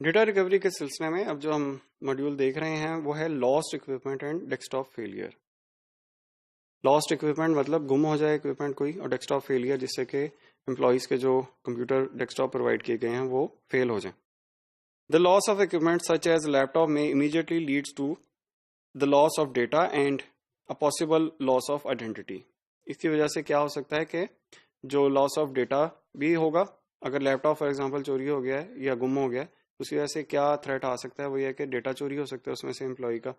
Data recovery के सिलसिले में अब जो हम मॉड्यूल देख रहे हैं वो है lost equipment and desktop failure. Lost equipment मतलब गुम हो जाए इक्विपमेंट कोई, और डेस्कटॉप फेलियर जिससे कि एम्प्लॉयज़ के जो कंप्यूटर डेस्कटॉप प्रोवाइड किए गए हैं वो फेल हो जाएं। The loss of equipment such as laptop may immediately leads to the loss of data and a possible loss of identity. इसकी वजह से क्या हो सकता है कि जो लॉस ऑफ डेटा भी होगा, अगर लैपटॉप फॉर एग्जांपल चोरी हो गया है या गुम हो गया है, उसकी वजह से क्या थ्रेट आ सकता है, वो ये है कि डेटा चोरी हो सकता है उसमें से एम्प्लॉय का,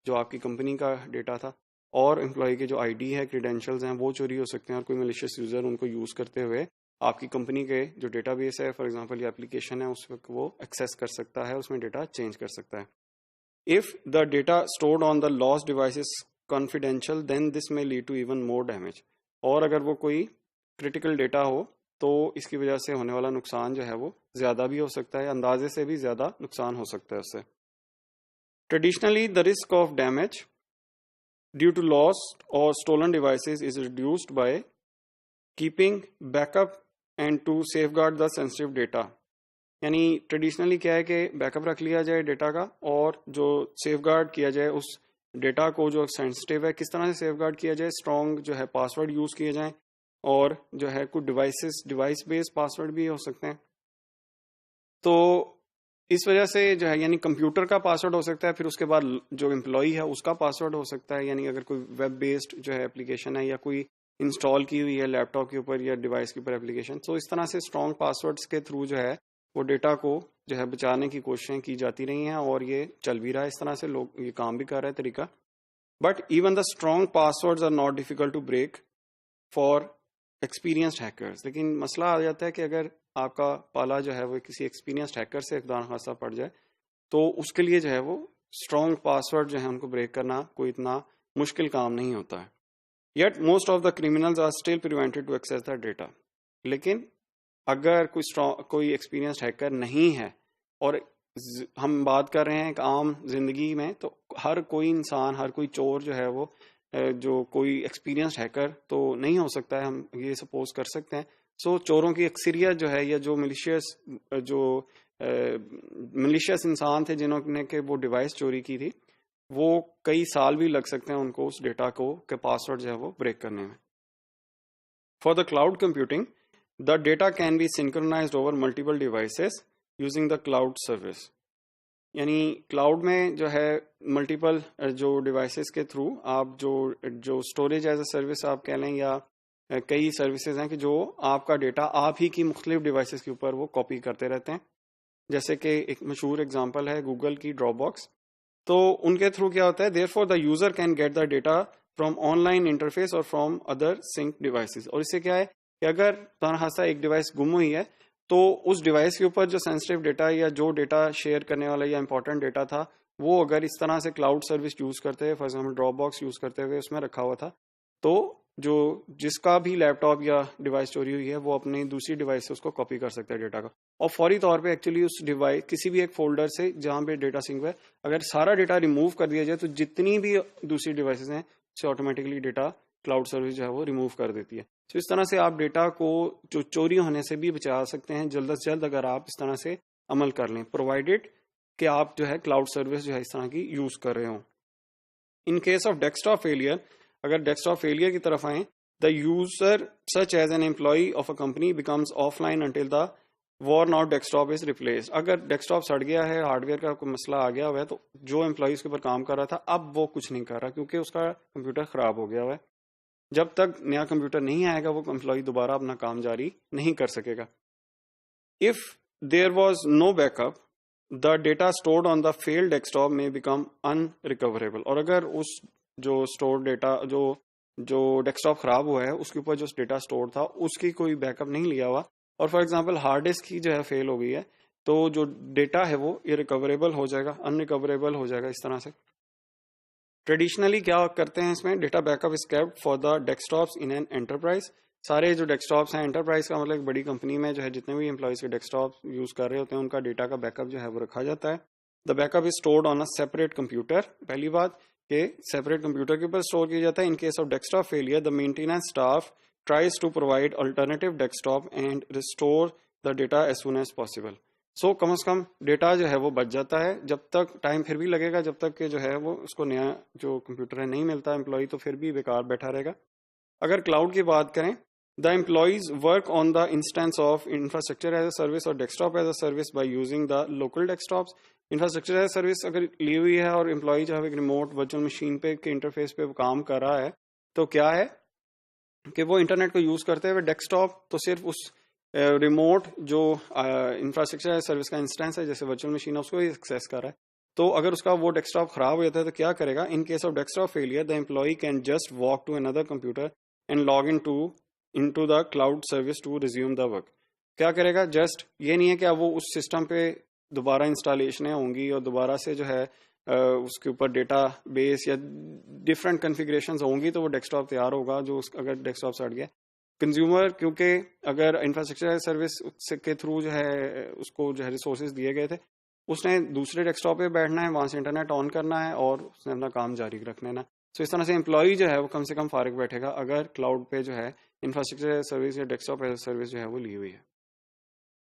जो आपकी कंपनी का डेटा था, और एम्प्लॉय की जो आईडी है, क्रीडेंशियल्स हैं, वो चोरी हो सकते हैं और कोई मलिशियस यूज़र उनको यूज़ करते हुए आपकी कंपनी के जो डेटाबेस है फॉर एग्जांपल या एप्लीकेशन है उस वक्त वो एक्सेस कर सकता है, उसमें डेटा चेंज कर सकता है। If the data stored on the lost device is confidential then this may lead to even more damage. और अगर वो कोई क्रिटिकल डेटा हो तो इसकी वजह से होने वाला नुकसान जो है वो ज्यादा भी हो सकता है, अंदाजे से भी ज्यादा नुकसान हो सकता है उससे। Traditionally the risk of damage due to lost और stolen devices is reduced by keeping backup and to safeguard the sensitive data. यानी ट्रेडिशनली क्या है कि बैकअप रख लिया जाए डेटा का और जो सेफगार्ड किया जाए उस डेटा को जो सेंसिटिव है किस तरह से सेफगार्ड किया जाए, स्ट्रॉन्ग जो है पासवर्ड यूज किए जाएं, और जो है कुछ डिवाइस बेस्ड पासवर्ड भी हो सकते हैं। तो इस वजह से जो है यानी कंप्यूटर का पासवर्ड हो सकता है, फिर उसके बाद जो एम्प्लॉय है उसका पासवर्ड हो सकता है, यानी अगर कोई वेब बेस्ड जो है एप्लीकेशन है या कोई इंस्टॉल की हुई है लैपटॉप के ऊपर या डिवाइस के ऊपर एप्लीकेशन, तो इस तरह से स्ट्रॉन्ग पासवर्ड्स के थ्रू जो है वो डेटा को जो है बचाने की कोशिशें की जाती रही हैं और ये चल भी रहा है, इस तरह से लोग ये काम भी कर रहे हैं तरीका। But even the strong passwords are not difficult to break for experienced hackers. लेकिन मसला आ जाता है कि अगर आपका पाला जो है वो किसी एक्सपीरियंस्ड हैकर से खुदा न खास्ता पड़ जाए तो उसके लिए जो है वो स्ट्रॉन्ग पासवर्ड जो है उनको ब्रेक करना कोई इतना मुश्किल काम नहीं होता है। Yet most of the criminals are still prevented to access the data. लेकिन अगर कोई एक्सपीरियंस्ड हैकर नहीं है और हम बात कर रहे हैं एक आम जिंदगी में, तो हर कोई इंसान, हर कोई चोर जो है वो जो कोई एक्सपीरियंस्ड हैकर तो नहीं हो सकता है, हम ये सपोज कर सकते हैं। सो चोरों की अक्सरियत जो है या जो मिलिशियस इंसान थे जिन्होंने के वो डिवाइस चोरी की थी, वो कई साल भी लग सकते हैं उनको उस डेटा को के पासवर्ड जो है वो ब्रेक करने में। For the cloud computing the data can be synchronised over multiple devices using the cloud service. यानी क्लाउड में जो है मल्टीपल जो डिवाइसेस के थ्रू आप जो स्टोरेज एज अ सर्विस आप कह लें या कई सर्विसेज हैं कि जो आपका डेटा आप ही की मुख्तलिफ डिवाइसेस के ऊपर वो कॉपी करते रहते हैं। जैसे कि एक मशहूर एग्जांपल है गूगल की ड्रॉपबॉक्स। तो उनके थ्रू क्या होता है, therefore the user can get the data from online interface और फ्रॉम अदर सिंक डिवाइसेस। और इससे क्या है कि अगर तनहासा एक डिवाइस गुम हुई है तो उस डिवाइस के ऊपर जो सेंसिटिव डेटा या जो डेटा शेयर करने वाला या इंपॉर्टेंट डेटा था वो अगर इस तरह से क्लाउड सर्विस यूज करते हुए, फॉर एग्जाम्पल ड्रॉपबॉक्स यूज करते हुए उसमें रखा हुआ था, तो जो जिसका भी लैपटॉप या डिवाइस चोरी हुई है वो अपनी दूसरी डिवाइस से उसको कॉपी कर सकता है डेटा का, और फौरी तौर पे एक्चुअली उस डिवाइस किसी भी एक फोल्डर से जहां पे डेटा सिंक है अगर सारा डेटा रिमूव कर दिया जाए तो जितनी भी दूसरी डिवाइसेस हैं उसे ऑटोमेटिकली डेटा क्लाउड सर्विस जो है वो रिमूव कर देती है। तो इस तरह से आप डेटा को जो चोरी होने से भी बचा सकते हैं जल्द से जल्द अगर आप इस तरह से अमल कर लें, प्रोवाइडेड कि आप जो है क्लाउड सर्विस जो है इस तरह की यूज कर रहे हो। In case of desktop failure, अगर डेस्कटॉप फेलियर की तरफ आए, the user such as an employee of a company becomes offline until the worn out desktop is replace. अगर डेस्कटॉप सड़ गया है, हार्डवेयर का कोई मसला आ गया हुआ है, तो जो एम्प्लॉय उसके ऊपर काम कर रहा था अब वो कुछ नहीं कर रहा क्योंकि उसका कंप्यूटर खराब हो गया हुआ है। जब तक नया कंप्यूटर नहीं आएगा वो एम्प्लॉय दोबारा अपना काम जारी नहीं कर सकेगा। If there was no backup the data stored on the failed desktop में बिकम अनरिकवरेबल। और अगर उस जो स्टोर डेटा जो डेस्कटॉप खराब हुआ है उसके ऊपर जो डेटा स्टोर था उसकी कोई बैकअप नहीं लिया हुआ, और फॉर एग्जांपल हार्ड डिस्क की जो है फेल हो गई है, तो जो डेटा है वो इरिकवरेबल हो जाएगा, अनरिकवरेबल हो जाएगा इस तरह से। ट्रेडिशनली क्या करते हैं इसमें, data backup is kept for the desktops in an enterprise. सारे जो डेस्कटॉप्स हैं, एंटरप्राइज का मतलब एक बड़ी कंपनी में जो है जितने भी एम्प्लॉयज के डेस्कटॉप यूज कर रहे होते हैं उनका डेटा का बैकअप जो है वो रखा जाता है। The backup is stored on a separate computer. पहली बात कि सेपरेट कंप्यूटर के ऊपर स्टोर किया जाता है। इन case of desktop failure the maintenance staff tries to provide alternative desktop and restore the data as soon as possible। सो कम से कम data जो है वो बच जाता है, जब तक टाइम फिर भी लगेगा जब तक कि जो है वो उसको नया जो कंप्यूटर है नहीं मिलता एम्प्लॉय, तो फिर भी बेकार बैठा रहेगा। अगर क्लाउड की बात करें, the employees work on the instance of infrastructure as a service और desktop as a service by using the local desktops. Infrastructure as a service अगर ली हुई है और एम्प्लॉय जो है एक रिमोट वर्चुअल मशीन पे के इंटरफेस पे काम कर रहा है, तो क्या है कि वो इंटरनेट को यूज करते हुए डेस्कटॉप तो सिर्फ उस रिमोट जो इंफ्रास्ट्रक्चर सर्विस का इंस्टेंस है जैसे वर्चुअल मशीन है उसको ही एक्सेस कर रहा है। तो अगर उसका वो डेस्कटॉप खराब हो जाता है तो क्या करेगा, in case of desktop failure the employee can just walk to another computer and log into the cloud service to resume the work. क्या करेगा, जस्ट ये नहीं है कि अब वो उस सिस्टम पे दोबारा इंस्टॉलेशनें होंगी और दोबारा से जो है उसके ऊपर डेटा बेस या डिफरेंट कन्फिग्रेशन होंगी तो वो डेस्कटॉप तैयार होगा जो अगर डेस्कटॉप से हट गया। कंज्यूमर क्योंकि अगर इंफ्रास्ट्रक्चर सर्विस के थ्रू जो है उसको जो है रिसोर्सेज दिए गए थे, उसने दूसरे डेस्कटॉप पे बैठना है, वहां से इंटरनेट ऑन करना है और उसने अपना काम जारी रख लेना। तो इस तरह से एम्प्लॉय जो है वो कम से कम फारिग बैठेगा अगर क्लाउड पे जो है इंफ्रास्ट्रक्चर सर्विस या डेस्कटॉप सर्विस जो है वो ली हुई है।